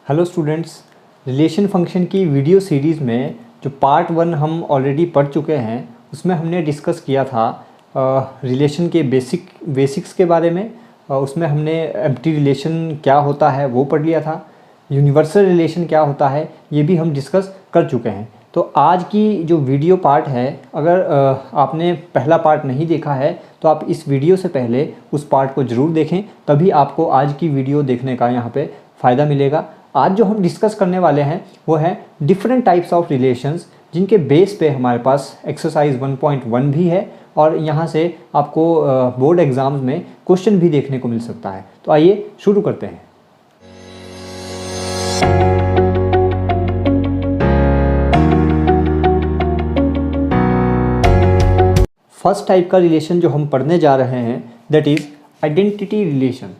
Hello students, relation function की video series में जो पार्ट 1 हम ऑलरेडी पढ़ चुके हैं उसमें हमने डिस्कस किया था रिलेशन के बेसिक्स के बारे में। उसमें हमने एम्प्टी रिलेशन क्या होता है वो पढ़ लिया था। यूनिवर्सल रिलेशन क्या होता है ये भी हम डिस्कस कर चुके हैं। तो आज की जो वीडियो पार्ट है, अगर आपने पहला पार्ट नहीं देखा है तो आप इस वीडियो से पहले उस पार्ट को ज़रूर देखें, तभी आपको आज की वीडियो देखने का यहाँ पे फ़ायदा मिलेगा। आज जो हम डिस्कस करने वाले हैं वो है डिफरेंट टाइप्स ऑफ रिलेशंस, जिनके बेस पे हमारे पास एक्सरसाइज 1.1 भी है और यहाँ से आपको बोर्ड एग्ज़ाम्स में क्वेश्चन भी देखने को मिल सकता है। तो आइए शुरू करते हैं। फर्स्ट टाइप का रिलेशन जो हम पढ़ने जा रहे हैं दैट इज़ आइडेंटिटी रिलेशन।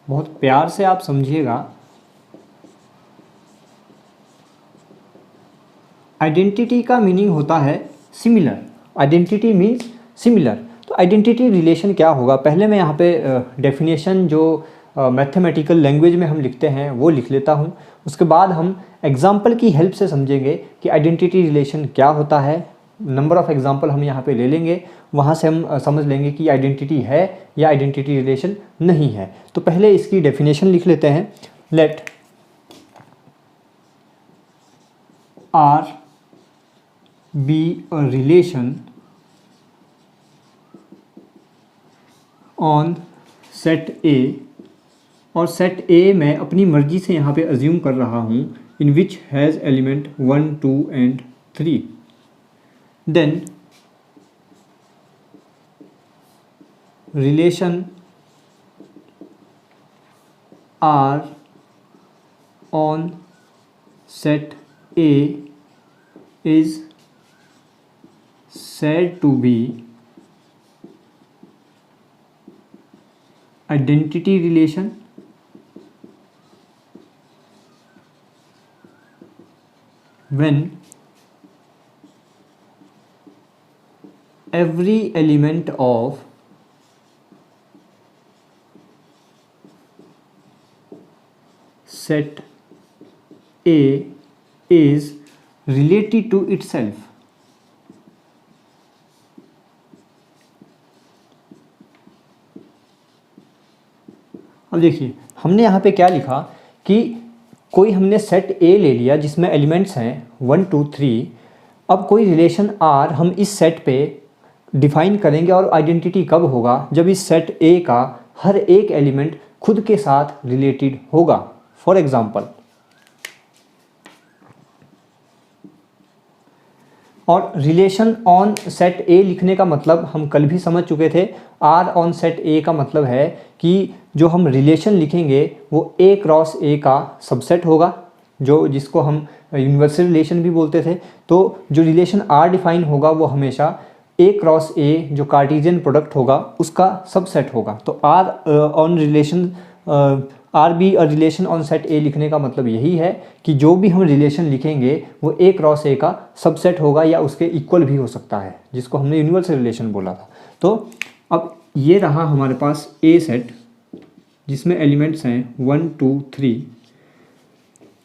बहुत प्यार से आप समझिएगा। आइडेंटिटी का मीनिंग होता है सिमिलर। Identity means similar. तो आइडेंटिटी रिलेशन क्या होगा, पहले मैं यहाँ पे डेफिनेशन जो मैथमेटिकल लैंग्वेज में हम लिखते हैं वो लिख लेता हूँ। उसके बाद हम एग्जाम्पल की हेल्प से समझेंगे कि आइडेंटिटी रिलेशन क्या होता है। नंबर ऑफ़ एग्जाम्पल हम यहाँ पे ले लेंगे, वहाँ से हम समझ लेंगे कि आइडेंटिटी है या आइडेंटिटी रिलेशन नहीं है। तो पहले इसकी डेफिनेशन लिख लेते हैं। Let R be a relation on set A, और सेट ए मैं अपनी मर्जी से यहाँ पे अज्यूम कर रहा हूँ इन which has element 1, 2 and 3। then relation R on set A is said to be identity relation when every element of set A is related to itself। अब देखिए हमने यहाँ पे क्या लिखा कि कोई हमने सेट ए ले लिया जिसमें एलिमेंट्स हैं 1, 2, 3। अब कोई रिलेशन आर हम इस सेट पे डिफाइन करेंगे और आइडेंटिटी कब होगा, जब इस सेट ए का हर एक एलिमेंट खुद के साथ रिलेटेड होगा। फॉर एग्जांपल, और रिलेशन ऑन सेट ए लिखने का मतलब हम कल भी समझ चुके थे। आर ऑन सेट ए का मतलब है कि जो हम रिलेशन लिखेंगे वो ए क्रॉस ए का सबसेट होगा, जिसको हम यूनिवर्सल रिलेशन भी बोलते थे। तो जो रिलेशन आर डिफाइन होगा वो हमेशा ए क्रॉस ए जो कार्टेशियन प्रोडक्ट होगा उसका सबसेट होगा। तो are be a relation on set ए लिखने का मतलब यही है कि जो भी हम रिलेशन लिखेंगे वो ए क्रॉस ए का सबसेट होगा या उसके इक्वल भी हो सकता है, जिसको हमने यूनिवर्सल रिलेशन बोला था। तो अब ये रहा हमारे पास ए सेट जिसमें एलिमेंट्स हैं 1, 2, 3।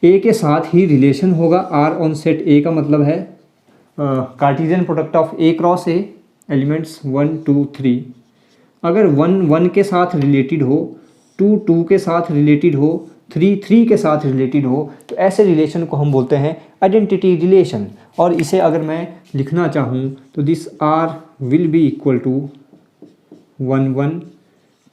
ए के साथ ही रिलेशन होगा। आर ऑन सेट ए का मतलब है Cartesian product of A cross A, elements 1, 2, 3। अगर 1, 1 के साथ रिलेटेड हो, 2, 2 के साथ रिलेटेड हो, 3, 3 के साथ रिलेटेड हो, तो ऐसे रिलेशन को हम बोलते हैं आइडेंटिटी रिलेशन। और इसे अगर मैं लिखना चाहूँ तो this R will be equal to 1, 1,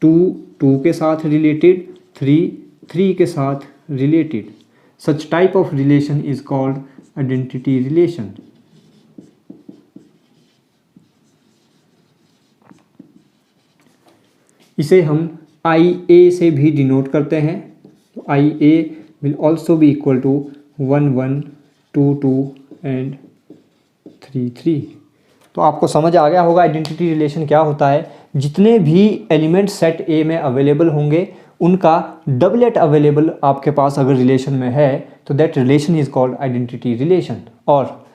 2, 2 के साथ रिलेटेड, 3, 3 के साथ related. Such type of relation is called identity relation. इसे हम आई ए से भी डिनोट करते हैं। तो I A will also be equal to 1, 1, 2, 2 and 3, 3। तो आपको समझ आ गया होगा आइडेंटिटी रिलेशन क्या होता है। जितने भी एलिमेंट सेट ए में अवेलेबल होंगे उनका डबलेट अवेलेबल आपके पास अगर रिलेशन में है तो that relation is called identity relation. और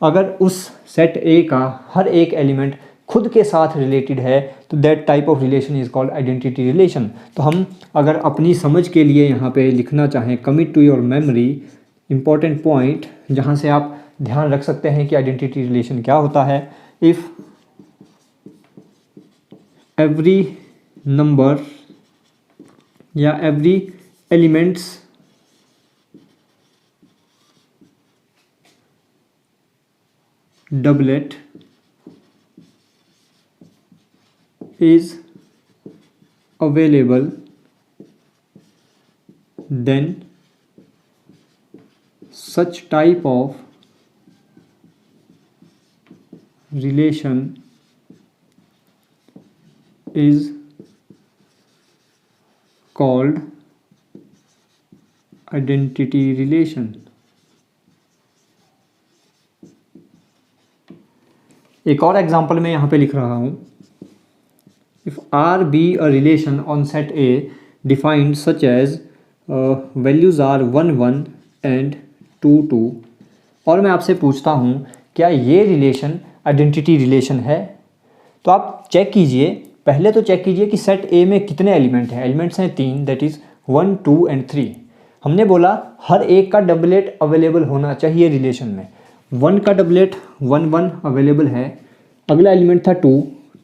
अगर उस सेट ए का हर एक एलिमेंट खुद के साथ रिलेटेड है, तो that type of relation is called identity relation. तो हम अगर अपनी समझ के लिए यहाँ पे लिखना चाहें, commit to your memory, important point जहाँ से आप ध्यान रख सकते हैं कि आइडेंटिटी रिलेशन क्या होता है। इफ़ एवरी नंबर या every elements doublet is available, then such type of relation is called identity relation। एक और एग्जांपल मैं यहाँ पे लिख रहा हूँ, if R be a relation on set A defined such as values are 1 1 and 2 2, और मैं आपसे पूछता हूँ क्या ये रिलेशन आइडेंटिटी रिलेशन है। तो आप चेक कीजिए, पहले तो चेक कीजिए कि सेट ए में कितने एलिमेंट हैं। एलिमेंट्स हैं 3, दैट इज़ 1 2 एंड 3। हमने बोला हर एक का डबलेट अवेलेबल होना चाहिए रिलेशन में। 1 का डबलेट 1 1 अवेलेबल है, अगला एलिमेंट था 2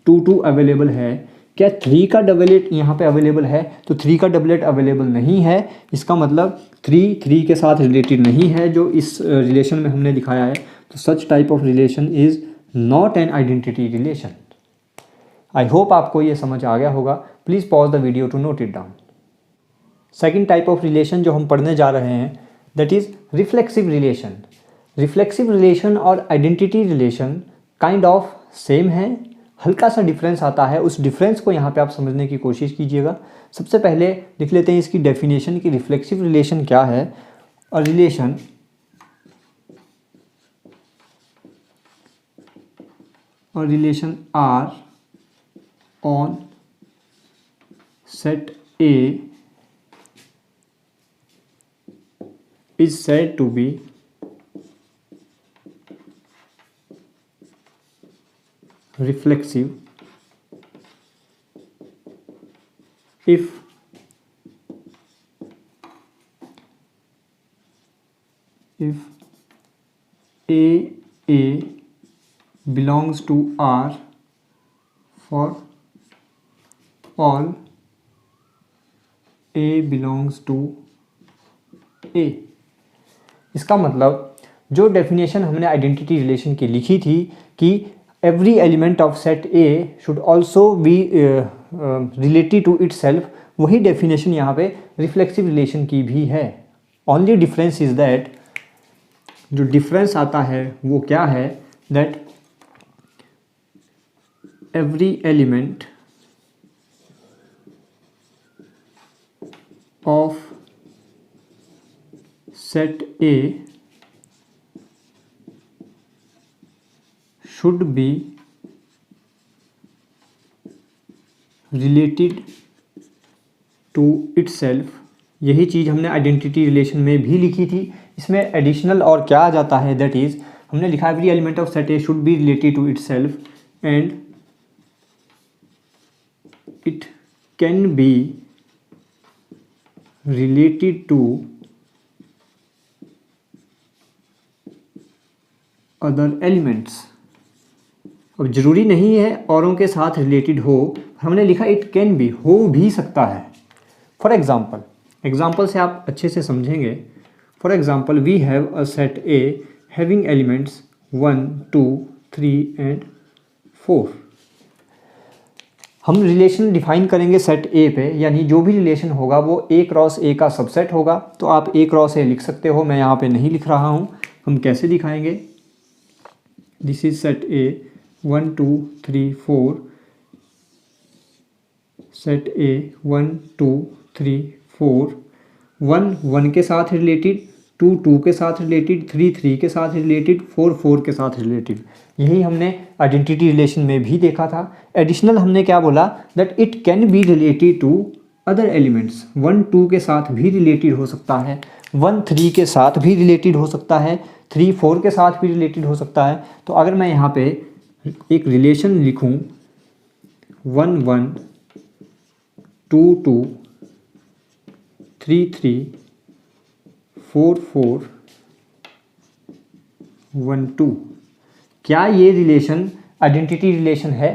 2 2 अवेलेबल है। क्या 3 का डबलेट यहाँ पे अवेलेबल है? तो 3 का डबलेट अवेलेबल नहीं है, इसका मतलब 3 3 के साथ रिलेटेड नहीं है जो इस रिलेशन में हमने दिखाया है। तो such type of relation is not an identity relation. I hope आपको ये समझ आ गया होगा। Please pause the video to note it down. Second type of relation जो हम पढ़ने जा रहे हैं, that is reflexive relation. Reflexive relation और identity relation kind of same है, हल्का सा डिफरेंस आता है। उस डिफरेंस को यहाँ पे आप समझने की कोशिश कीजिएगा। सबसे पहले लिख लेते हैं इसकी डेफिनेशन कि रिफ्लेक्सिव रिलेशन क्या है। A relation R on set A is said to be reflexive if A belongs to R for all A belongs to A। इसका मतलब जो डेफिनेशन हमने आइडेंटिटी रिलेशन की लिखी थी कि every element of set A should also be related to itself, वही definition यहाँ पे रिफ्लेक्सिव रिलेशन की भी है। ओनली डिफरेंस इज दैट, जो डिफरेंस आता है वो क्या है, that every element of set A should be related to itself। यही चीज़ हमने आइडेंटिटी रिलेशन में भी लिखी थी। इसमें एडिशनल और क्या आ जाता है, दैट इज़ हमने लिखा every element of set A should be related to itself and it can be related to other elements. अब ज़रूरी नहीं है औरों के साथ रिलेटेड हो, हमने लिखा इट कैन बी, हो भी सकता है। फॉर एग्जाम्पल से आप अच्छे से समझेंगे। For example we have a set A having elements 1 2 3 and 4। हम रिलेशन डिफाइन करेंगे सेट ए पे, यानी जो भी रिलेशन होगा वो ए क्रॉस ए का सबसेट होगा। तो आप ए क्रॉस ए लिख सकते हो, मैं यहाँ पे नहीं लिख रहा हूँ। हम कैसे दिखाएंगे, this is set A 1 2 3 4, set ए 1 2 3 4, 1 1 के साथ रिलेटेड, 2 2 के साथ रिलेटेड, 3 3 के साथ रिलेटेड, 4 4 के साथ रिलेटेड। यही हमने आइडेंटिटी रिलेशन में भी देखा था। एडिशनल हमने क्या बोला, that it can be related to other elements. 1 2 के साथ भी रिलेटेड हो सकता है, 1 3 के साथ भी रिलेटेड हो सकता है, 3 4 के साथ भी रिलेटेड हो सकता है। तो अगर मैं यहाँ पे एक रिलेशन लिखूं 1 1 2 2 3 3 4 4 1 2, क्या ये रिलेशन आइडेंटिटी रिलेशन है?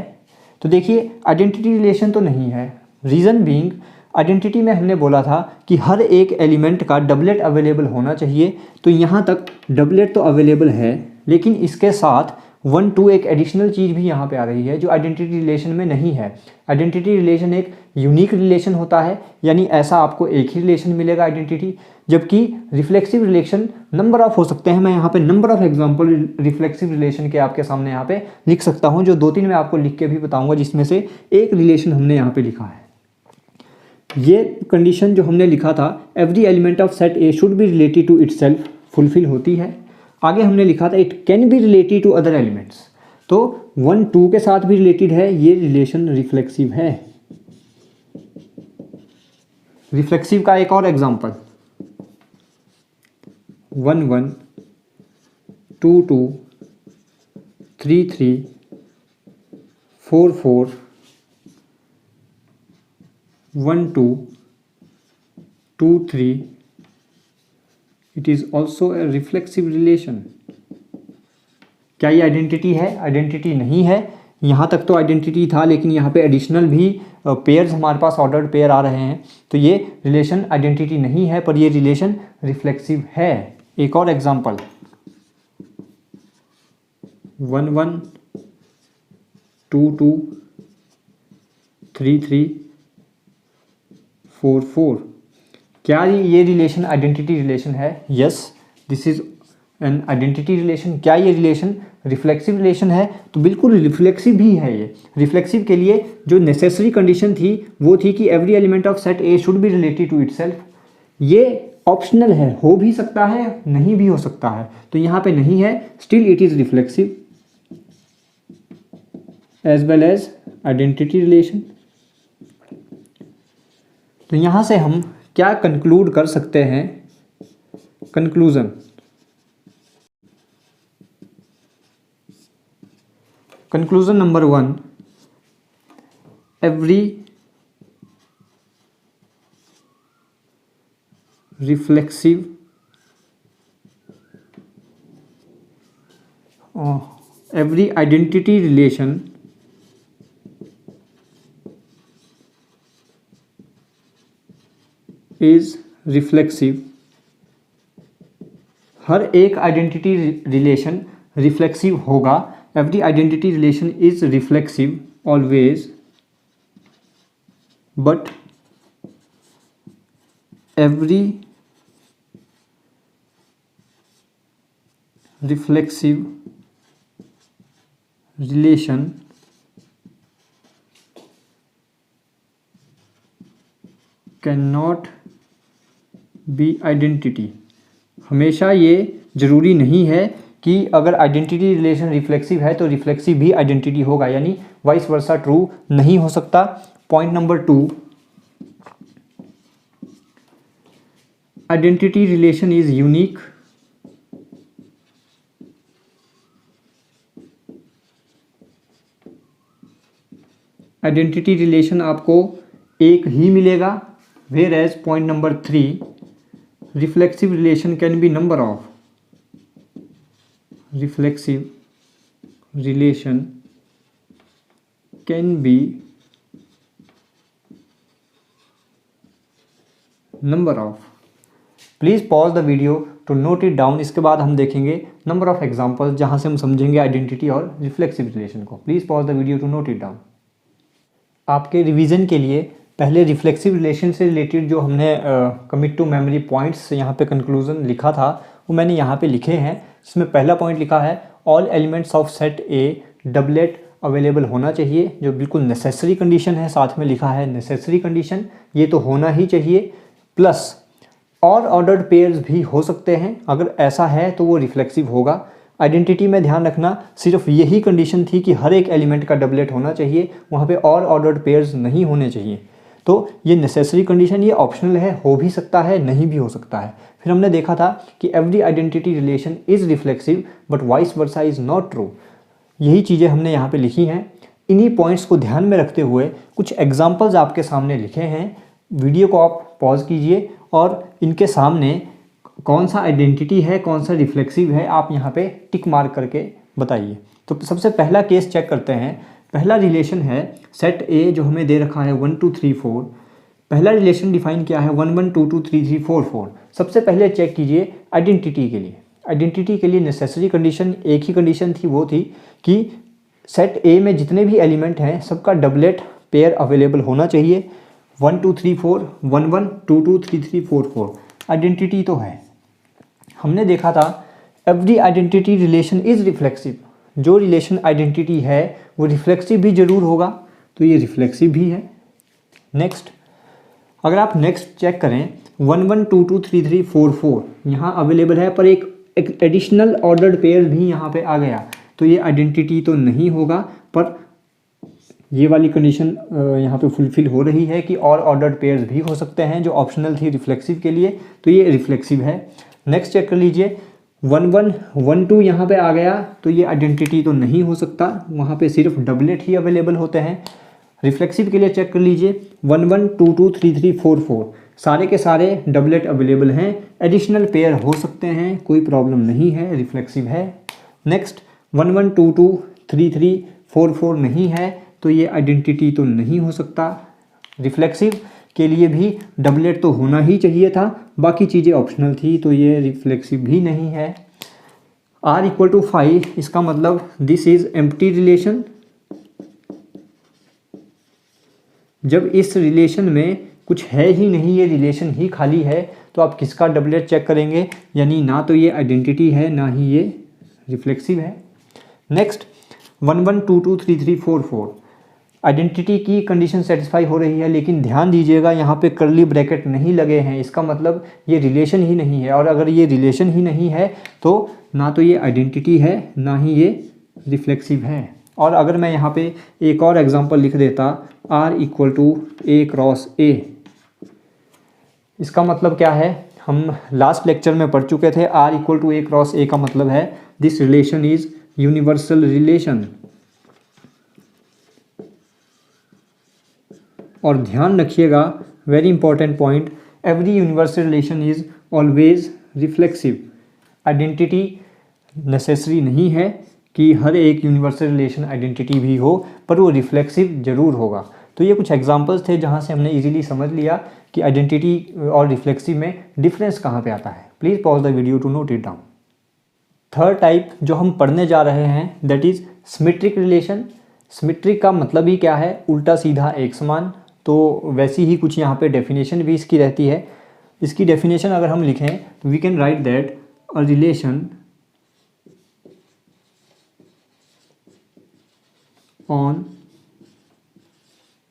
तो देखिए आइडेंटिटी रिलेशन तो नहीं है। रीज़न बीइंग, आइडेंटिटी में हमने बोला था कि हर एक एलिमेंट का डबलेट अवेलेबल होना चाहिए, तो यहाँ तक डबलेट तो अवेलेबल है, लेकिन इसके साथ 1 2 एक एडिशनल चीज़ भी यहाँ पे आ रही है जो आइडेंटिटी रिलेशन में नहीं है। आइडेंटिटी रिलेशन एक यूनिक रिलेशन होता है, यानी ऐसा आपको एक ही रिलेशन मिलेगा आइडेंटिटी, जबकि रिफ्लेक्सिव रिलेशन नंबर ऑफ हो सकते हैं। मैं यहाँ पे number of example reflexive relation के आपके सामने यहाँ पे लिख सकता हूँ, जो 2-3 मैं आपको लिख के भी बताऊँगा, जिसमें से एक रिलेशन हमने यहाँ पे लिखा है। ये कंडीशन जो हमने लिखा था, every element of set A should be related to itself, fulfill होती है। आगे हमने लिखा था it can be related to other elements, तो 1 2 के साथ भी रिलेटेड है, ये रिलेशन रिफ्लेक्सिव है। रिफ्लेक्सिव का एक और example 1 1 2 2 3 3 4 4 1 2 2 3, it is also a reflexive relation. क्या ये आइडेंटिटी है? आइडेंटिटी नहीं है। यहाँ तक तो आइडेंटिटी था, लेकिन यहाँ पे एडिशनल भी पेयर्स हमारे पास ऑर्डर्ड पेयर आ रहे हैं, तो ये रिलेशन आइडेंटिटी नहीं है, पर ये रिलेशन रिफ्लेक्सिव है। एक और एग्जांपल 1 1 2 2 3 3 4 4, क्या ये रिलेशन आइडेंटिटी रिलेशन है? Yes, this is an identity relation. क्या ये रिलेशन रिफ्लेक्सिव रिलेशन है? तो बिल्कुल रिफ्लेक्सिव भी है ये। रिफ्लेक्सिव के लिए जो नेसेसरी कंडीशन थी वो थी कि every element of set A should be related to itself. ये ऑप्शनल है, हो भी सकता है, नहीं भी हो सकता है, तो यहाँ पे नहीं है, still it is reflexive as well as identity relation. तो यहाँ से हम क्या कंक्लूड कर सकते हैं? Conclusion, conclusion number 1, every reflexive every identity relation is reflexive। हर एक आइडेंटिटी रिलेशन रिफ्लेक्सिव होगा। Every identity relation is reflexive always, but every reflexive relation can not be identity. हमेशा ये ज़रूरी नहीं है कि अगर आइडेंटिटी रिलेशन रिफ्लेक्सिव है तो रिफ्लेक्सिव भी आइडेंटिटी होगा, यानी वाइस वर्सा ट्रू नहीं हो सकता। Point number 2, identity relation is unique. Identity relation आपको एक ही मिलेगा। Whereas point number 3, reflexive relation can be number of. Reflexive relation can be number of. Please pause the video to note it down. इसके बाद हम देखेंगे number of examples जहाँ से हम समझेंगे आइडेंटिटी और रिफ्लेक्सिव रिलेशन को। Please pause the video to note it down. आपके रिवीजन के लिए पहले रिफ्लेक्सिव रिलेशन से रिलेटेड जो हमने कमिट टू मेमोरी पॉइंट्स यहाँ पे कंक्लूजन लिखा था वो मैंने यहाँ पे लिखे हैं। इसमें पहला पॉइंट लिखा है all elements of set A doublet available होना चाहिए, जो बिल्कुल नेसेसरी कंडीशन है। साथ में लिखा है नेसेसरी कंडीशन, ये तो होना ही चाहिए। प्लस और ऑर्डर्ड पेयर्स भी हो सकते हैं, अगर ऐसा है तो वो रिफ्लेक्सिव होगा। आइडेंटिटी में ध्यान रखना सिर्फ यही कंडीशन थी कि हर एक एलिमेंट का डबलेट होना चाहिए, वहाँ पे और ऑर्डर्ड पेयर्स नहीं होने चाहिए। तो ये नेसेसरी कंडीशन, ये ऑप्शनल है, हो भी सकता है, नहीं भी हो सकता है। फिर हमने देखा था कि every identity relation is reflexive but vice versa is not true. यही चीज़ें हमने यहाँ पे लिखी हैं। इन्हीं पॉइंट्स को ध्यान में रखते हुए कुछ एग्जांपल्स आपके सामने लिखे हैं। वीडियो को आप पॉज कीजिए और इनके सामने कौन सा आइडेंटिटी है, कौन सा रिफ्लेक्सिव है, आप यहाँ पे टिक मार्क करके बताइए। तो सबसे पहला केस चेक करते हैं। पहला रिलेशन है सेट ए जो हमें दे रखा है 1 2 3 4। पहला रिलेशन डिफाइन किया है 1 1 2 2 3 3 4 4। सबसे पहले चेक कीजिए आइडेंटिटी के लिए। आइडेंटिटी के लिए नेसेसरी कंडीशन एक ही कंडीशन थी, वो थी कि सेट ए में जितने भी एलिमेंट हैं सबका डबलेट पेयर अवेलेबल होना चाहिए। 1 2 3 4 1 1 2 2 3 3 4 4 आइडेंटिटी तो है। हमने देखा था every identity relation is reflexive. जो रिलेशन आइडेंटिटी है वो रिफ्लेक्सिव भी जरूर होगा, तो ये रिफ्लेक्सिव भी है। नेक्स्ट, अगर आप नेक्स्ट चेक करें 1 1 2 2 3 3 4 4 यहाँ अवेलेबल है, पर एक एडिशनल ऑर्डर्ड पेयर भी यहाँ पे आ गया, तो ये आइडेंटिटी तो नहीं होगा। पर ये वाली कंडीशन यहाँ पे फुलफिल हो रही है कि और ऑर्डर्ड पेयर्स भी हो सकते हैं, जो ऑप्शनल थी रिफ्लेक्सिव के लिए, तो ये रिफ्लेक्सिव है। नेक्स्ट चेक कर लीजिए 1 1 1 2 यहाँ पे आ गया, तो ये आइडेंटिटी तो नहीं हो सकता, वहाँ पे सिर्फ डबलेट ही अवेलेबल होते हैं। रिफ्लेक्सिव के लिए चेक कर लीजिए 1 1 2 2 3 3 4 4 सारे के सारे डबलेट अवेलेबल हैं, एडिशनल पेयर हो सकते हैं, कोई प्रॉब्लम नहीं है, रिफ्लेक्सिव है। नेक्स्ट 1 1 2 2 3 3 4 4 नहीं है, तो ये आइडेंटिटी तो नहीं हो सकता। रिफ्लेक्सिव के लिए भी डबलेट तो होना ही चाहिए था, बाकी चीज़ें ऑप्शनल थी, तो ये रिफ्लेक्सिव भी नहीं है। R = 5, इसका मतलब दिस इज एम्प्टी रिलेशन। जब इस रिलेशन में कुछ है ही नहीं, ये रिलेशन ही खाली है, तो आप किसका डबलेट चेक करेंगे, यानी ना तो ये आइडेंटिटी है ना ही ये रिफ्लेक्सिव है। नेक्स्ट 1 1 2 2 3 3 4 4 आइडेंटिटी की कंडीशन सेटिस्फाई हो रही है, लेकिन ध्यान दीजिएगा यहाँ पे कर्ली ब्रैकेट नहीं लगे हैं, इसका मतलब ये रिलेशन ही नहीं है। और अगर ये रिलेशन ही नहीं है तो ना तो ये आइडेंटिटी है ना ही ये रिफ्लेक्सिव है। और अगर मैं यहाँ पे एक और एग्जांपल लिख देता R = A क्रॉस A, इसका मतलब क्या है, हम लास्ट लेक्चर में पढ़ चुके थे। R = A क्रॉस A का मतलब है this relation is universal relation. और ध्यान रखिएगा, very important point, every universal relation is always reflexive. Identity necessary नहीं है कि हर एक यूनिवर्सल रिलेशन आइडेंटिटी भी हो, पर वो रिफ्लेक्सिव जरूर होगा। तो ये कुछ एग्जांपल्स थे जहाँ से हमने इजीली समझ लिया कि आइडेंटिटी और रिफ्लेक्सिव में डिफरेंस कहाँ पे आता है। Please pause the video to note it down. Third type जो हम पढ़ने जा रहे हैं that is symmetric relation. Symmetric का मतलब ही क्या है, उल्टा सीधा एक समान। तो वैसी ही कुछ यहाँ पे डेफिनेशन भी इसकी रहती है। इसकी डेफिनेशन अगर हम लिखें तो we can write that a relation on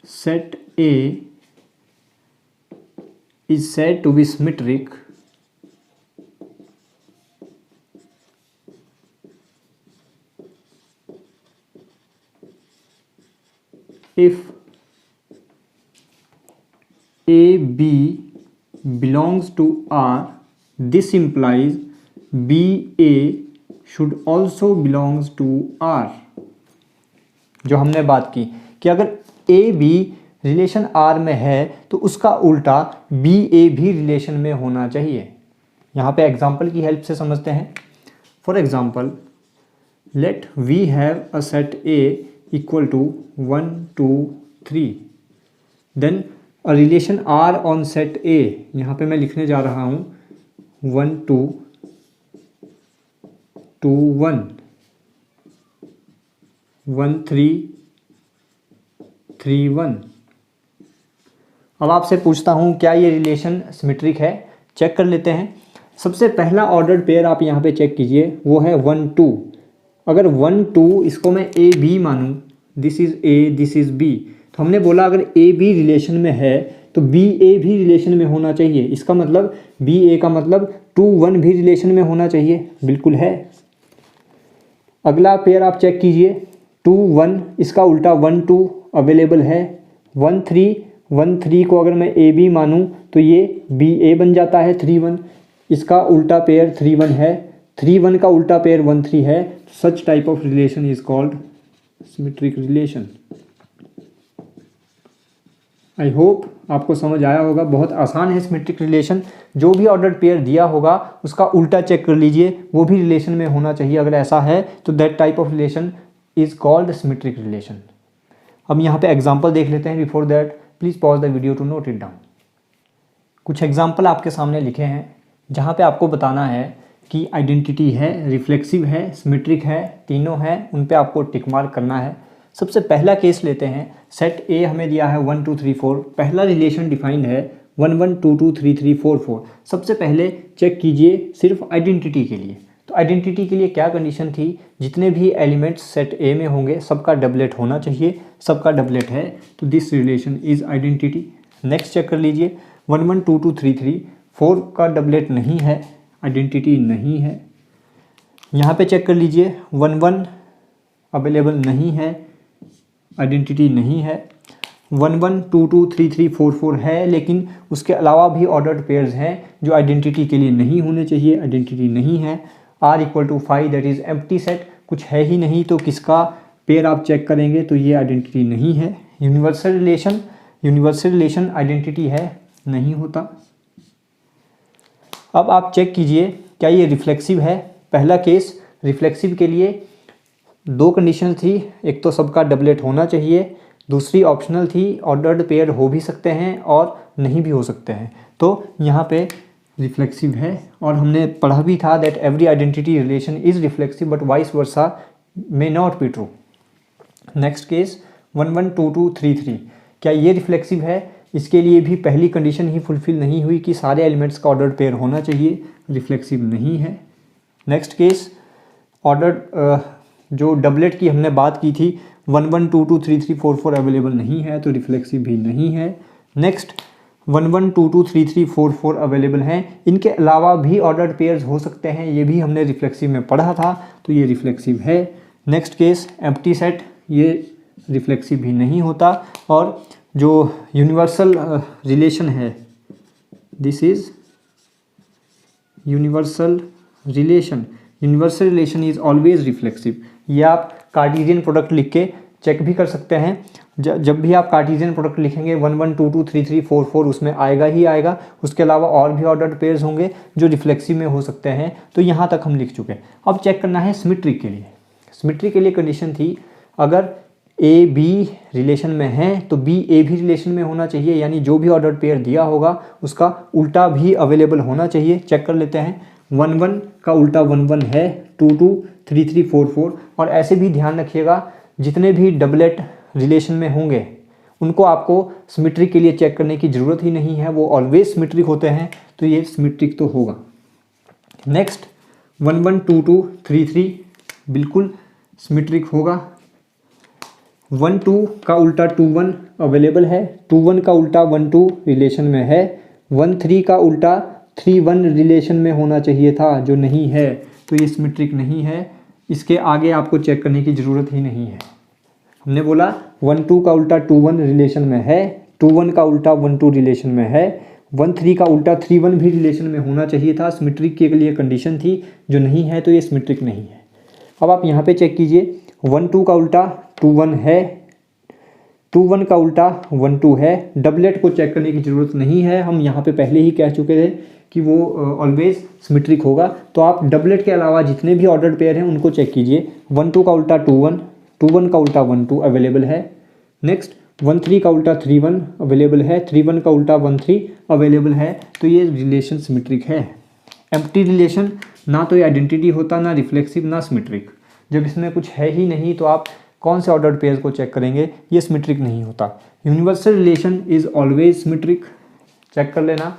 set A is said to be symmetric if A B belongs to R. This implies B A should also belongs to R. जो हमने बात की कि अगर ए बी रिलेशन आर में है तो उसका उल्टा बी ए भी रिलेशन में होना चाहिए। यहाँ पे एग्जाम्पल की हेल्प से समझते हैं। For example let we have a set A equal to 1 2 3, then a relation R on set A. यहाँ पे मैं लिखने जा रहा हूँ 1 2 2 1 1 3 3 1। अब आपसे पूछता हूँ क्या ये रिलेशन सिमेट्रिक है, चेक कर लेते हैं। सबसे पहला ऑर्डर्ड पेयर आप यहाँ पे चेक कीजिए, वो है 1 2। अगर 1 2 इसको मैं ए बी मानूँ, this is A this is B, तो हमने बोला अगर ए बी रिलेशन में है तो बी ए भी रिलेशन में होना चाहिए। इसका मतलब बी ए का मतलब 2 1 भी रिलेशन में होना चाहिए, बिल्कुल है। अगला पेयर आप चेक कीजिए 2 1, इसका उल्टा 1 2 अवेलेबल है। 1 3 को अगर मैं ए बी मानूँ तो ये बी ए बन जाता है 3 1, इसका उल्टा पेयर 3 1 है। 3 1 का उल्टा पेयर 1 3 है, सच type of relation is called symmetric relation. I hope आपको समझ आया होगा, बहुत आसान है सिमेट्रिक रिलेशन। जो भी ऑर्डर्ड पेयर दिया होगा उसका उल्टा चेक कर लीजिए, वो भी रिलेशन में होना चाहिए। अगर ऐसा है तो that type of relation is called symmetric relation. अब यहाँ पे एग्जांपल देख लेते हैं। Before that please pause the video to note it down. कुछ एग्जांपल आपके सामने लिखे हैं जहाँ पे आपको बताना है कि आइडेंटिटी है, रिफ्लेक्सिव है, सिमेट्रिक है, तीनों हैं, उन पे आपको टिक मार्क करना है। सबसे पहला केस लेते हैं। सेट ए हमें दिया है 1 2 3 4, पहला रिलेशन डिफाइंड है 1 1 2 2 3 3 4 4। सबसे पहले चेक कीजिए सिर्फ आइडेंटिटी के लिए। तो आइडेंटिटी के लिए क्या कंडीशन थी, जितने भी एलिमेंट्स सेट ए में होंगे सबका डबलेट होना चाहिए, सबका डबलेट है, तो this relation is identity. Next check कर लीजिए 1 1 2 2 3 3, 4 का डबलेट नहीं है, आइडेंटिटी नहीं है। यहाँ पे चेक कर लीजिए 1 1 अवेलेबल नहीं है, आइडेंटिटी नहीं है। 1 1 2 2 3 3 4 4 है, लेकिन उसके अलावा भी ऑर्डर्ड पेयर्स हैं जो आइडेंटिटी के लिए नहीं होने चाहिए, आइडेंटिटी नहीं है। R equal to 5 that is empty set, कुछ है ही नहीं, तो किसका पेयर आप चेक करेंगे, तो ये आइडेंटिटी नहीं है। यूनिवर्सल रिलेशन आइडेंटिटी है, नहीं होता। अब आप चेक कीजिए क्या ये रिफ्लेक्सिव है। पहला केस रिफ्लेक्सिव के लिए दो कंडीशन थी, एक तो सबका डबलेट होना चाहिए, दूसरी ऑप्शनल थी, ऑर्डर्ड पेयर हो भी सकते हैं और नहीं भी हो सकते हैं। तो यहाँ पे रिफ्लेक्सिव है, और हमने पढ़ा भी था that every identity relation is reflexive but vice versa may not be true. Next case 1 1 2 2 3 3, क्या ये रिफ्लेक्सिव है? इसके लिए भी पहली कंडीशन ही फुलफिल नहीं हुई कि सारे एलिमेंट्स का ऑर्डर्ड पेयर होना चाहिए, रिफ्लेक्सिव नहीं है। नेक्स्ट केस ऑर्डर्ड जो डबलेट की हमने बात की थी 1 1 2 2 3 3 4 4 अवेलेबल नहीं है, तो रिफ्लेक्सिव भी नहीं है। नेक्स्ट 1 1 2 2 3 3 4 4 अवेलेबल हैं, इनके अलावा भी ऑर्डर्ड पेयर्स हो सकते हैं, ये भी हमने रिफ्लेक्सिव में पढ़ा था, तो ये रिफ्लेक्सिव है। नेक्स्ट केस एम्प्टी सेट, ये रिफ्लेक्सिव भी नहीं होता। और जो यूनिवर्सल रिलेशन है, this is universal relation is always reflexive. ये आप कार्टेशियन प्रोडक्ट लिख के चेक भी कर सकते हैं। जब भी आप कार्टेशियन प्रोडक्ट लिखेंगे 1 1 2 2 3 3 4 4 उसमें आएगा ही आएगा। उसके अलावा और भी ऑर्डर्ड पेयर्स होंगे जो रिफ्लेक्सिव में हो सकते हैं। तो यहाँ तक हम लिख चुके हैं। अब चेक करना है सिमेट्रिक के लिए। सिमेट्रिक के लिए कंडीशन थी अगर ए बी रिलेशन में है तो बी ए भी रिलेशन में होना चाहिए, यानी जो भी ऑर्डर्ड पेयर दिया होगा उसका उल्टा भी अवेलेबल होना चाहिए। चेक कर लेते हैं 1 1 का उल्टा 1 1 है, 2 2 3 3 4 4। और ऐसे भी ध्यान रखिएगा जितने भी डबलेट रिलेशन में होंगे उनको आपको सिमेट्रिक के लिए चेक करने की ज़रूरत ही नहीं है, वो ऑलवेज सिमेट्रिक होते हैं, तो ये सिमेट्रिक तो होगा। नेक्स्ट 1 1 2 2 3 3 बिल्कुल सिमेट्रिक होगा। 1 2 का उल्टा 2 1 अवेलेबल है, 2 1 का उल्टा 1 2 रिलेशन में है, 1 3 का उल्टा 3 1 रिलेशन में होना चाहिए था, जो नहीं है, तो ये सिमेट्रिक नहीं है। इसके आगे आपको चेक करने की ज़रूरत ही नहीं है। हमने बोला 1 2 का उल्टा 2 1 रिलेशन में है, 2 1 का उल्टा 1 2 रिलेशन में है, 1 3 का उल्टा 3 1 भी रिलेशन में होना चाहिए था, सिमेट्रिक के लिए कंडीशन थी, जो नहीं है, तो ये सिमेट्रिक नहीं है। अब आप यहाँ पे चेक कीजिए 1 2 का उल्टा 2 1 है, 2 1 का उल्टा 1 2 है। डबलेट को चेक करने की ज़रूरत नहीं है, हम यहाँ पे पहले ही कह चुके थे कि वो ऑलवेज सिमेट्रिक होगा। तो आप डबलेट के अलावा जितने भी ऑर्डर्ड पेयर हैं उनको चेक कीजिए। 1 2 का उल्टा 2 1, 2 1 का उल्टा 1 2 अवेलेबल है। नेक्स्ट 1 3 का उल्टा 3 1 अवेलेबल है, 3 1 का उल्टा 1 3 अवेलेबल है, तो ये रिलेशन सिमेट्रिक है। एम्प्टी रिलेशन ना तो ये आइडेंटिटी होता, ना रिफ्लेक्सिव, ना सिमेट्रिक। जब इसमें कुछ है ही नहीं तो आप कौन से ऑर्डर्ड पेयर्स को चेक करेंगे, ये सिमेट्रिक नहीं होता। Universal relation is always symmetric. Check कर लेना,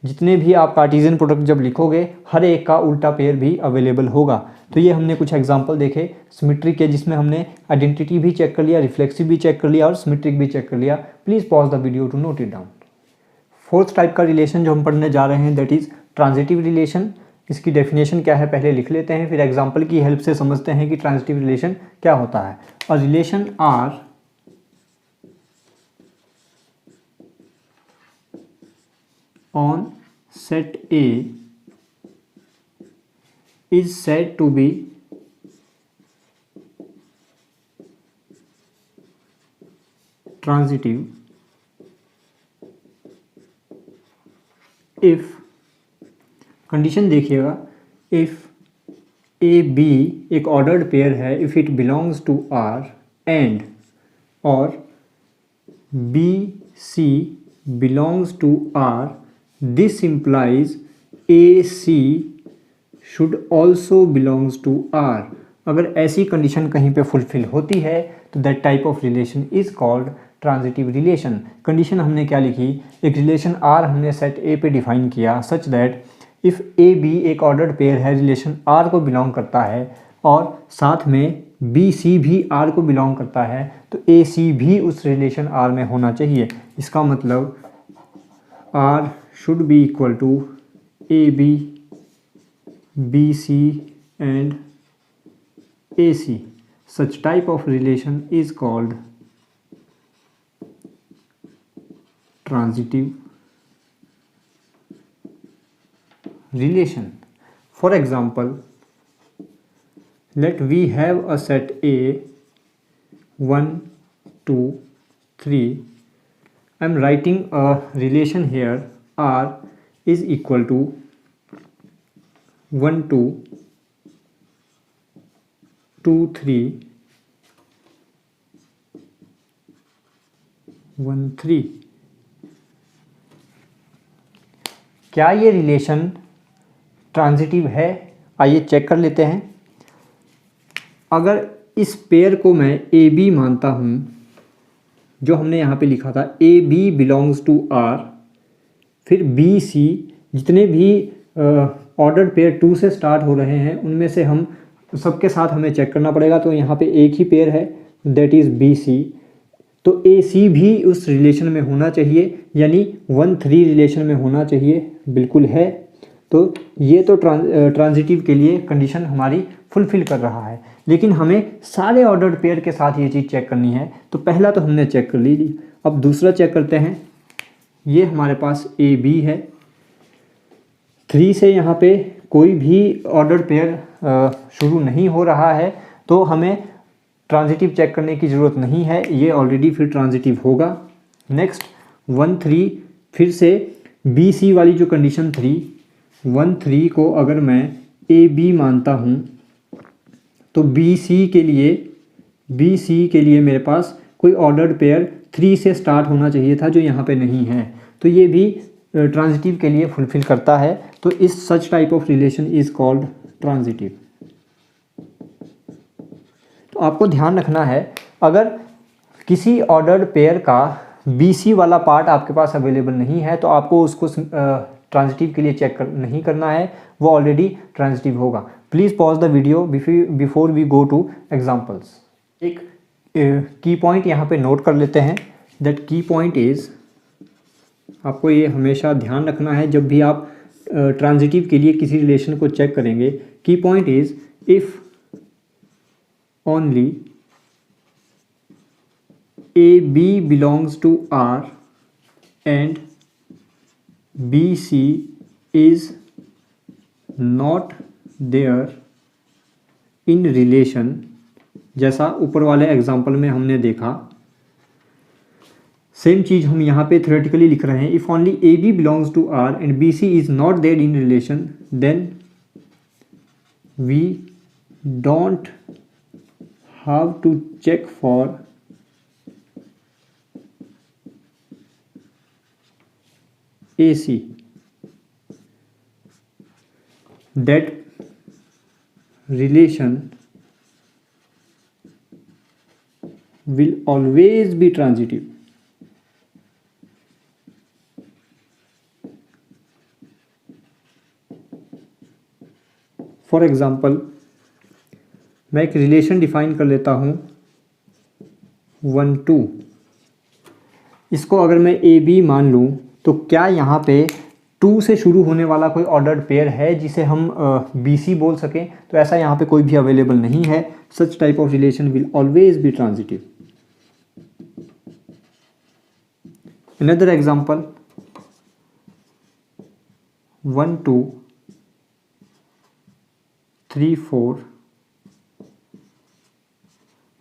जितने भी आप कार्टेशियन प्रोडक्ट जब लिखोगे हर एक का उल्टा पेयर भी अवेलेबल होगा। तो ये हमने कुछ एग्जांपल देखे सिमेट्रिक के, जिसमें हमने आइडेंटिटी भी चेक कर लिया, रिफ्लेक्सिव भी चेक कर लिया और सिमेट्रिक भी चेक कर लिया। Please pause the video to note it down. Fourth type का रिलेशन जो हम पढ़ने जा रहे हैं दैट इज़ ट्रांजिटिव रिलेशन। इसकी डेफिनेशन क्या है पहले लिख लेते हैं, फिर एग्जाम्पल की हेल्प से समझते हैं कि ट्रांजिटिव रिलेशन क्या होता है। A relation R on set A is said to be transitive if, condition देखिएगा, इफ ए बी एक ऑर्डर्ड पेयर है, if it belongs to R and और B C belongs to R, this implies A C should also belongs to R. अगर ऐसी condition कहीं पे fulfil होती है तो that type of relation is called transitive relation. Condition हमने क्या लिखी, एक रिलेशन आर हमने सेट ए पे डिफाइन किया such that if A B एक ऑर्डर्ड पेयर है, रिलेशन आर को बिलोंग करता है और साथ में बी सी भी आर को बिलोंग करता है, तो ए सी भी उस रिलेशन आर में होना चाहिए। इसका मतलब R should be equal to A B, B C and A C. Such type of relation is called transitive relation. For example, let we have a set A 1 2 3. I am writing a relation here, R is equal to 1 2 2 3 1 3। क्या ये relation transitive है? आइए check कर लेते हैं। अगर इस pair को मैं ए बी मानता हूँ, जो हमने यहाँ पे लिखा था A B belongs to R, फिर बी सी, जितने भी ऑर्डर्ड पेयर 2 से स्टार्ट हो रहे हैं उनमें से हम सबके साथ हमें चेक करना पड़ेगा। तो यहाँ पे एक ही पेयर है दैट इज़ बी सी, तो ए सी भी उस रिलेशन में होना चाहिए, यानी 1 3 रिलेशन में होना चाहिए, बिल्कुल है। तो ये तो ट्रांजिटिव के लिए कंडीशन हमारी फुलफिल कर रहा है। लेकिन हमें सारे ऑर्डर्ड पेयर के साथ ये चीज़ चेक करनी है, तो पहला तो हमने चेक कर ली। अब दूसरा चेक करते हैं। ये हमारे पास ए बी है, 3 से यहाँ पे कोई भी ऑर्डर्ड पेयर शुरू नहीं हो रहा है, तो हमें ट्रांजिटिव चेक करने की ज़रूरत नहीं है, ये ऑलरेडी फिर ट्रांजिटिव होगा। नेक्स्ट 1 3, फिर से बी सी वाली जो कंडीशन 1 3 को अगर मैं ए बी मानता हूँ, तो बी सी के लिए मेरे पास कोई ऑर्डर्ड पेयर 3 से स्टार्ट होना चाहिए था, जो यहाँ पे नहीं है, तो ये भी ट्रांजिटिव के लिए फुलफिल करता है। तो इस सच type of relation is called transitive. तो आपको ध्यान रखना है, अगर किसी ऑर्डर्ड पेयर का बी सी वाला पार्ट आपके पास अवेलेबल नहीं है, तो आपको उसको ट्रांजिटिव के लिए चेक नहीं करना है, वो ऑलरेडी ट्रांजिटिव होगा। Please pause the video before we go to examples. एक की पॉइंट यहाँ पे नोट कर लेते हैं। दैट की पॉइंट इज़, आपको ये हमेशा ध्यान रखना है जब भी आप ट्रांजिटिव के लिए किसी रिलेशन को चेक करेंगे। Key point is if only A B belongs to R and B C is not there in relation, जैसा ऊपर वाले एग्जाम्पल में हमने देखा, सेम चीज़ हम यहाँ पे थ्योरेटिकली लिख रहे हैं। If only A B belongs to R and B C is not there in relation, then we don't have to check for A C. That relation will always be transitive. For example, मैं एक relation define कर लेता हूँ 1 2। इसको अगर मैं A B मान लूँ, तो क्या यहाँ पे 2 से शुरू होने वाला कोई ऑर्डर्ड पेयर है जिसे हम बी सी बोल सकें? तो ऐसा यहाँ पे कोई भी अवेलेबल नहीं है। सच type of relation will always be transitive. Another example 1 2 3 4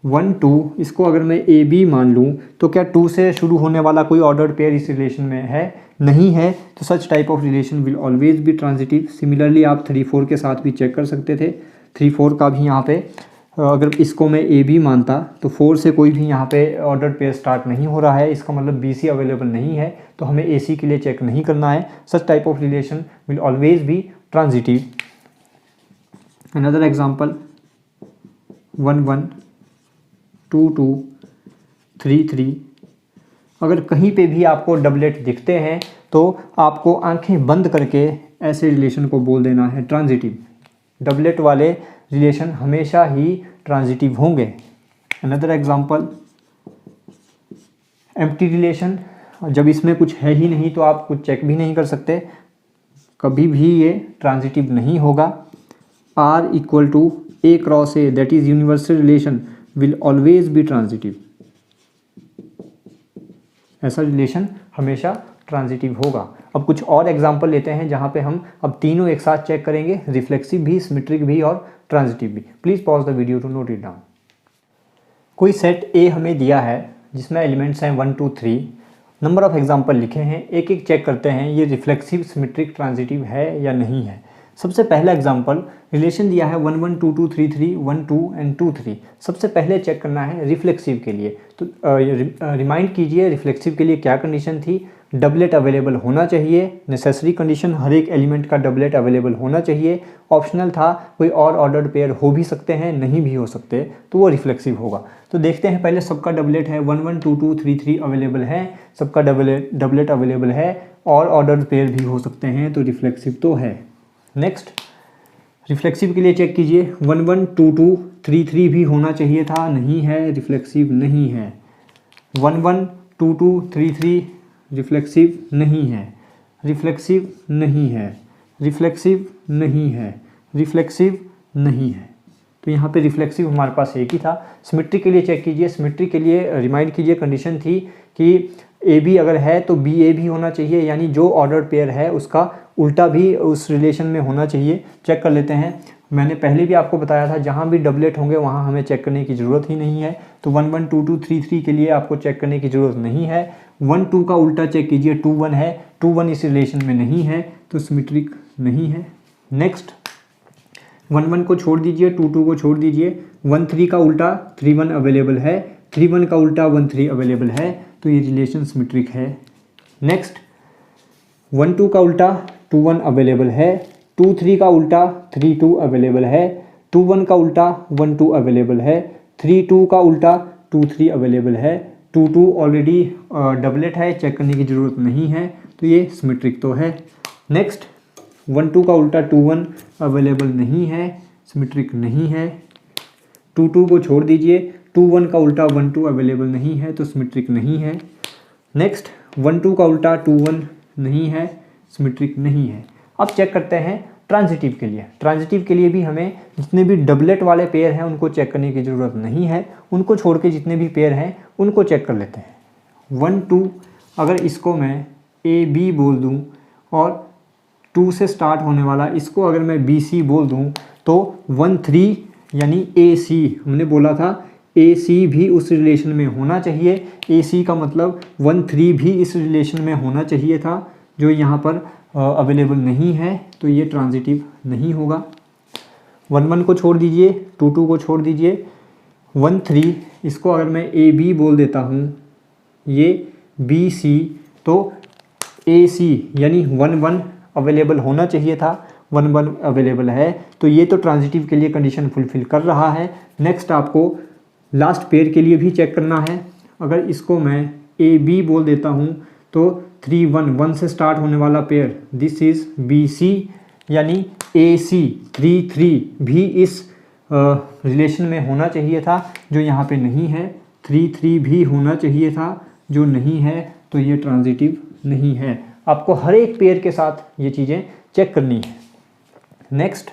1 2, इसको अगर मैं ए बी मान लूँ तो क्या 2 से शुरू होने वाला कोई ऑर्डर्ड पेयर इस रिलेशन में है? नहीं है। तो such type of relation will always be transitive. Similarly आप 3 4 के साथ भी चेक कर सकते थे। 3 4 का भी यहाँ पे अगर इसको मैं ए बी मानता तो 4 से कोई भी यहाँ पे ऑर्डर्ड पेयर स्टार्ट नहीं हो रहा है, इसका मतलब बी सी अवेलेबल नहीं है, तो हमें ए सी के लिए चेक नहीं करना है। सच type of relation will always be transitive. Another example 1 1 2 2 3 3। अगर कहीं पे भी आपको डबलेट दिखते हैं तो आपको आंखें बंद करके ऐसे रिलेशन को बोल देना है ट्रांजिटिव। डबलेट वाले रिलेशन हमेशा ही ट्रांजिटिव होंगे। अनदर एग्जांपल एम्प्टी रिलेशन, जब इसमें कुछ है ही नहीं तो आप कुछ चेक भी नहीं कर सकते, कभी भी ये ट्रांजिटिव नहीं होगा। R equal to A cross A, that is universal relation will always be transitive. ऐसा रिलेशन हमेशा ट्रांजिटिव होगा। अब कुछ और एग्जांपल लेते हैं जहां पे हम अब तीनों एक साथ चेक करेंगे, रिफ्लेक्सिव भी, सिमेट्रिक भी और ट्रांजिटिव भी। Please pause the video to note it down. कोई सेट ए हमें दिया है जिसमें एलिमेंट्स हैं 1 2 3, नंबर ऑफ एग्जांपल लिखे हैं, एक एक चेक करते हैं ये रिफ्लेक्सिव, सिमेट्रिक, ट्रांजिटिव है या नहीं है। सबसे पहला एग्जांपल रिलेशन दिया है 1 1 2 2 3 3 1 2 एंड 2 3। सबसे पहले चेक करना है रिफ्लेक्सिव के लिए। तो रिमाइंड कीजिए रिफ्लेक्सिव के लिए क्या कंडीशन थी? डबलेट अवेलेबल होना चाहिए, नेसेसरी कंडीशन, हर एक एलिमेंट का डबलेट अवेलेबल होना चाहिए। ऑप्शनल था, कोई और ऑर्डर्ड पेयर हो भी सकते हैं, नहीं भी हो सकते, तो वो रिफ्लेक्सिव होगा। तो देखते हैं पहले सबका डबलेट है 1 1 2 2 3 3 अवेलेबल है, सबका डबलेट अवेलेबल है, और ऑर्डर्ड पेयर भी हो सकते हैं, तो रिफ्लेक्सिव तो है। नेक्स्ट रिफ्लेक्सिव के लिए चेक कीजिए 1 1 2 2 3 3 भी होना चाहिए था, नहीं है, रिफ्लेक्सिव नहीं है। 1 1 2 2 3 3 रिफ्लेक्सिव नहीं है, रिफ्लेक्सिव नहीं है, रिफ्लेक्सिव नहीं है, रिफ्लेक्सिव नहीं है। तो यहाँ पे रिफ्लेक्सिव हमारे पास एक ही था। सिमेट्री के लिए चेक कीजिए। सिमेट्री के लिए रिमाइंड कीजिए कंडीशन थी कि ए बी अगर है तो बी ए भी होना चाहिए, यानी जो ऑर्डर्ड पेयर है उसका उल्टा भी उस रिलेशन में होना चाहिए। चेक कर लेते हैं। मैंने पहले भी आपको बताया था जहाँ भी डबलेट होंगे वहाँ हमें चेक करने की ज़रूरत ही नहीं है। तो 1 1 2 2 3 3 के लिए आपको चेक करने की ज़रूरत नहीं है। 1 2 का उल्टा चेक कीजिए, 2 1 है, 2 1 इस रिलेशन में नहीं है, तो सिमेट्रिक नहीं है। नेक्स्ट 1 1 को छोड़ दीजिए, 2 2 को छोड़ दीजिए, 1 3 का उल्टा 3 1 अवेलेबल है, 3 1 का उल्टा 1 3 अवेलेबल है, तो ये रिलेशन सिमेट्रिक है। नेक्स्ट 1 2 का उल्टा 2 1 अवेलेबल है, 2 3 का उल्टा 3 2 अवेलेबल है, 2 1 का उल्टा 1 2 अवेलेबल है, 3 2 का उल्टा 2 3 अवेलेबल है, 2 2 ऑलरेडी डबलेट है, चेक करने की ज़रूरत नहीं है, तो ये सिमेट्रिक तो है। नेक्स्ट 1 2 का उल्टा 2 1 अवेलेबल नहीं है, सिमेट्रिक नहीं है। 2 2 को छोड़ दीजिए, 2 1 का उल्टा 1 2 अवेलेबल नहीं है, तो सिमेट्रिक नहीं है। नेक्स्ट 1 2 का उल्टा 2 1 नहीं है, सिमेट्रिक नहीं है। अब चेक करते हैं ट्रांजिटिव के लिए। ट्रांजिटिव के लिए भी हमें जितने भी डबलेट वाले पेयर हैं उनको चेक करने की ज़रूरत नहीं है, उनको छोड़ के जितने भी पेयर हैं उनको चेक कर लेते हैं। 1 2, अगर इसको मैं ए बी बोल दूं और 2 से स्टार्ट होने वाला इसको अगर मैं बी सी बोल दूं, तो 1 3 यानी ए सी, हमने बोला था ए सी भी उस रिलेशन में होना चाहिए। ए सी का मतलब 1 3 भी इस रिलेशन में होना चाहिए था, जो यहाँ पर अवेलेबल नहीं है, तो ये ट्रांजिटिव नहीं होगा। 1 1 को छोड़ दीजिए, 2 2 को छोड़ दीजिए, 1 3 इसको अगर मैं ए बी बोल देता हूँ, ये बी सी, तो ए सी यानी 1 1 अवेलेबल होना चाहिए था, 1 1 अवेलेबल है, तो ये तो ट्रांजिटिव के लिए कंडीशन फुलफिल कर रहा है। नेक्स्ट आपको लास्ट पेयर के लिए भी चेक करना है। अगर इसको मैं ए बी बोल देता हूँ तो 3 1 1 से स्टार्ट होने वाला pair this is B C, यानी ए सी 3 3 भी इस रिलेशन में होना चाहिए था, जो यहाँ पे नहीं है। 3 3 भी होना चाहिए था, जो नहीं है, तो ये ट्रांजिटिव नहीं है। आपको हर एक पेयर के साथ ये चीज़ें चेक करनी है। नेक्स्ट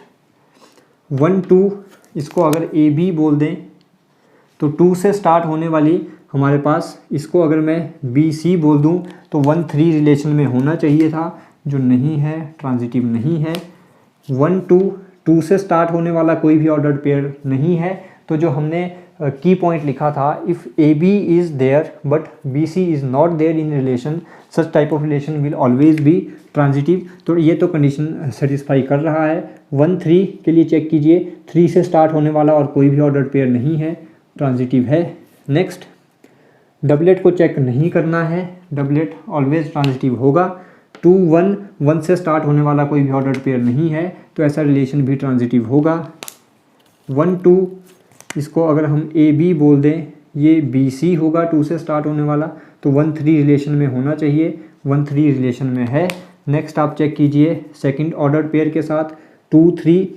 1 2, इसको अगर ए बी बोल दें तो 2 से स्टार्ट होने वाली हमारे पास, इसको अगर मैं बी सी बोल दूं तो 1 3 रिलेशन में होना चाहिए था, जो नहीं है, ट्रांजिटिव नहीं है। 1 2 2 से स्टार्ट होने वाला कोई भी ऑर्डर्ड पेयर नहीं है। तो जो हमने की पॉइंट लिखा था, if A B is there but B C is not there in relation, such type of relation will always be transitive. तो ये तो कंडीशन सेटिस्फाई कर रहा है। 1 3 के लिए चेक कीजिए, 3 से स्टार्ट होने वाला और कोई भी ऑर्डर्ड पेयर नहीं है, ट्रांजिटिव है। नेक्स्ट, डबलेट को चेक नहीं करना है, डबलेट ऑलवेज ट्रांजिटिव होगा। 2 1 1 से स्टार्ट होने वाला कोई भी ऑर्डर्ड पेयर नहीं है, तो ऐसा रिलेशन भी ट्रांजिटिव होगा। 1 2 इसको अगर हम ए बी बोल दें, ये बी सी होगा 2 से स्टार्ट होने वाला, तो 1 3 रिलेशन में होना चाहिए, 1 3 रिलेशन में है। नेक्स्ट आप चेक कीजिए सेकंड ऑर्डर पेयर के साथ 2 3,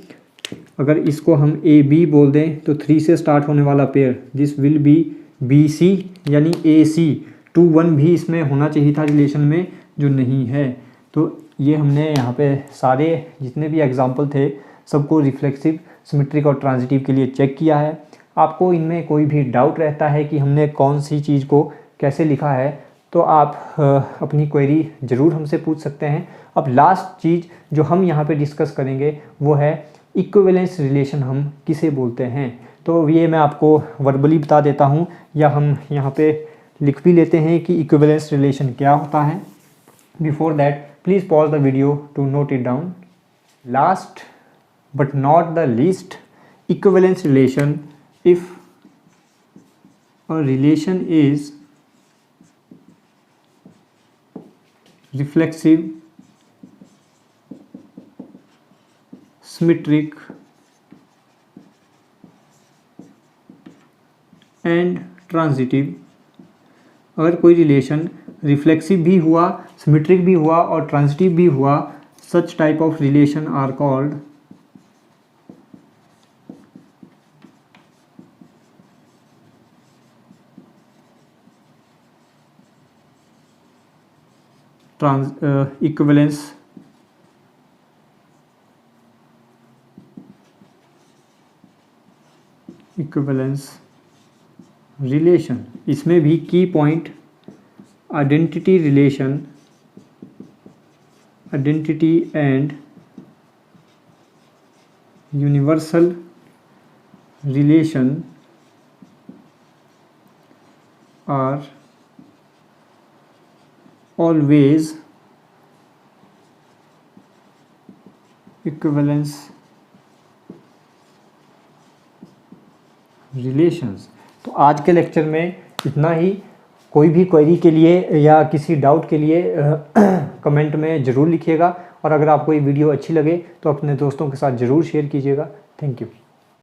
अगर इसको हम ए बी बोल दें तो 3 से स्टार्ट होने वाला pair this will be B C यानी ए सी। 2 1 भी इसमें होना चाहिए था रिलेशन में, जो नहीं है। तो ये हमने यहाँ पे सारे जितने भी एग्जाम्पल थे सबको रिफ्लेक्सिव, सिमेट्रिक और ट्रांजिटिव के लिए चेक किया है। आपको इनमें कोई भी डाउट रहता है कि हमने कौन सी चीज़ को कैसे लिखा है, तो आप अपनी क्वेरी ज़रूर हमसे पूछ सकते हैं। अब लास्ट चीज़ जो हम यहाँ पे डिस्कस करेंगे वो है इक्विवेलेंस रिलेशन हम किसे बोलते हैं। तो ये मैं आपको वर्बली बता देता हूँ, या हम यहाँ पे लिख भी लेते हैं कि इक्विवेलेंस रिलेशन क्या होता है। Before that please pause the video to note it down. Last but not the least, equivalence relation, if a relation is reflexive, symmetric and transitive, अगर कोई रिलेशन रिफ्लेक्सिव भी हुआ, सिमेट्रिक भी हुआ और ट्रांजिटिव भी हुआ, such type of relation are called equivalence relation. इसमें भी key point identity relation, identity and universal relation are always equivalence relations। तो आज के लेक्चर में इतना ही। कोई भी क्वेरी के लिए या किसी डाउट के लिए कमेंट में ज़रूर लिखिएगा, और अगर आपको ये वीडियो अच्छी लगे तो अपने दोस्तों के साथ ज़रूर शेयर कीजिएगा। Thank you.